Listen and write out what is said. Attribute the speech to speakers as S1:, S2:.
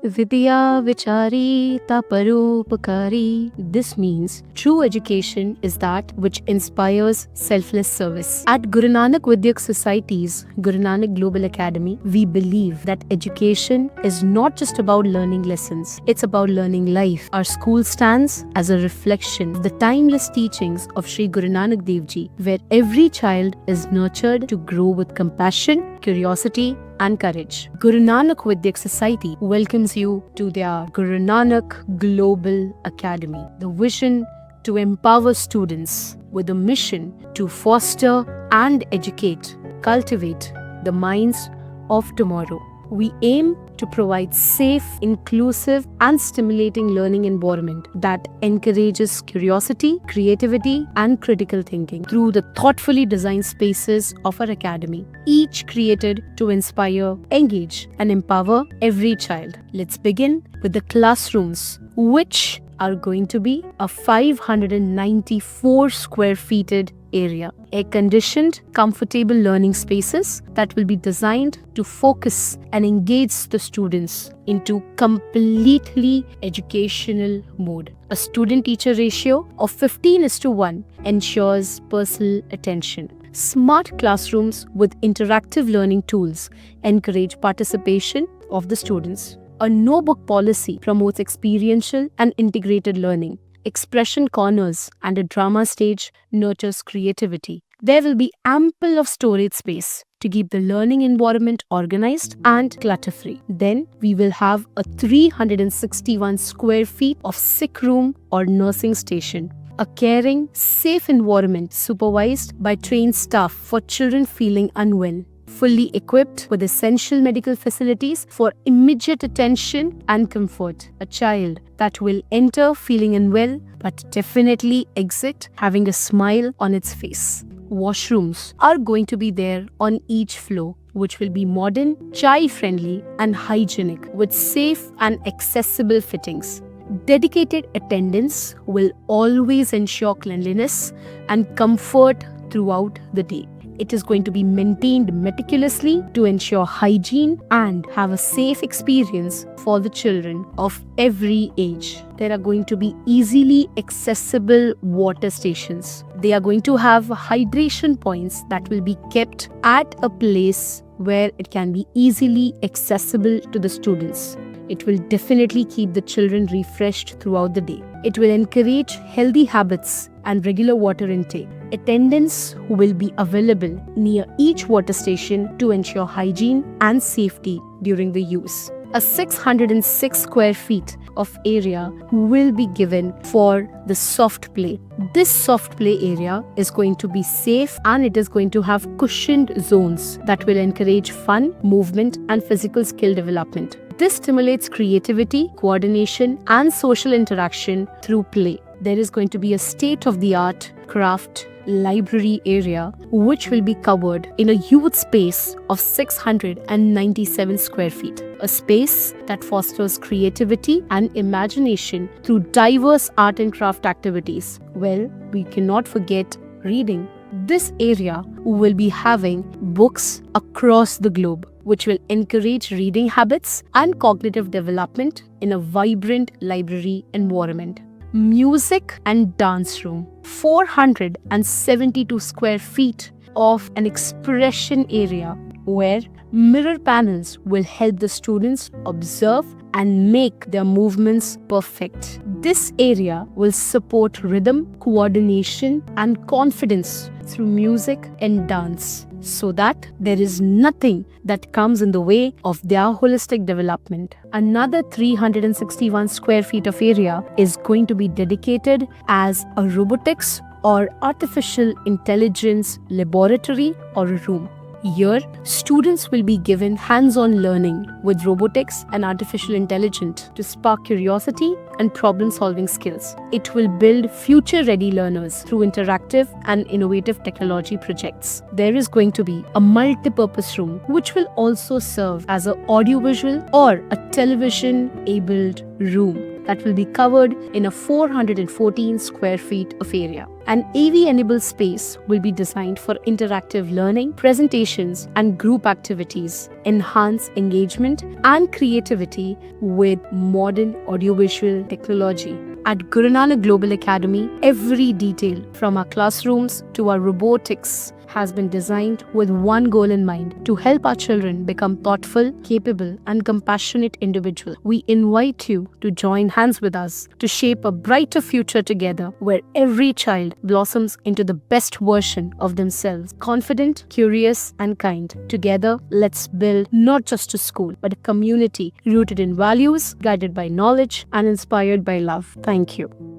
S1: Vidya Vichari Taparupakari. This means true education is that which inspires selfless service. At Guru Nanak Vidyak Society's Guru Nanak Global Academy, we believe that education is not just about learning lessons, it's about learning life. Our school stands as a reflection of the timeless teachings of Sri Guru Nanak Dev Ji, where every child is nurtured to grow with compassion, curiosity, and courage. Guru Nanak Vidyak Society welcomes you to their Guru Nanak Global Academy. The vision to empower students with a mission to foster and educate, cultivate the minds of tomorrow. We aim to provide safe, inclusive, and stimulating learning environment that encourages curiosity, creativity, and critical thinking through the thoughtfully designed spaces of our academy, each created to inspire, engage, and empower every child. Let's begin with the classrooms, which are going to be a 594 square feet area, air-conditioned, comfortable learning spaces that will be designed to focus and engage the students into completely educational mode. A student-teacher ratio of 15:1 ensures personal attention. Smart classrooms with interactive learning tools encourage participation of the students. A no-book policy promotes experiential and integrated learning. Expression corners and a drama stage nurtures creativity. There will be ample of storage space to keep the learning environment organized and clutter-free. Then we will have a 361 square feet of sick room or nursing station. A caring, safe environment supervised by trained staff for children feeling unwell. Fully equipped with essential medical facilities for immediate attention and comfort. A child that will enter feeling unwell but definitely exit having a smile on its face. Washrooms are going to be there on each floor, which will be modern, child-friendly, and hygienic with safe and accessible fittings. Dedicated attendance will always ensure cleanliness and comfort throughout the day. It is going to be maintained meticulously to ensure hygiene and have a safe experience for the children of every age. There are going to be easily accessible water stations. They are going to have hydration points that will be kept at a place where it can be easily accessible to the students. It will definitely keep the children refreshed throughout the day. It will encourage healthy habits and regular water intake. Attendants will be available near each water station to ensure hygiene and safety during the use. A 606 square feet of area will be given for the soft play. This soft play area is going to be safe and it is going to have cushioned zones that will encourage fun, movement, and physical skill development. This stimulates creativity, coordination, and social interaction through play. There is going to be a state-of-the-art craft library area which will be covered in a youth space of 697 square feet. A space that fosters creativity and imagination through diverse art and craft activities. Well, we cannot forget reading. This area will be having books across the globe, which will encourage reading habits and cognitive development in a vibrant library environment. Music and dance room. 472 square feet of an expression area where mirror panels will help the students observe and make their movements perfect. This area will support rhythm, coordination, and confidence through music and dance, so that there is nothing that comes in the way of their holistic development. Another 361 square feet of area is going to be dedicated as a robotics or artificial intelligence laboratory or a room. Here, students will be given hands-on learning with robotics and artificial intelligence to spark curiosity and problem-solving skills. It will build future-ready learners through interactive and innovative technology projects. There is going to be a multi-purpose room which will also serve as an audiovisual or a television-abled room. that will be covered in a 414 square feet of area. An AV-enabled space will be designed for interactive learning, presentations, and group activities, enhance engagement and creativity with modern audiovisual technology. At Guru Nanak Global Academy, every detail from our classrooms to our robotics has been designed with one goal in mind: to help our children become thoughtful, capable, and compassionate individuals. We invite you to join hands with us to shape a brighter future together, where every child blossoms into the best version of themselves, confident, curious, and kind. Together, let's build not just a school, but a community rooted in values, guided by knowledge, and inspired by love. Thank you.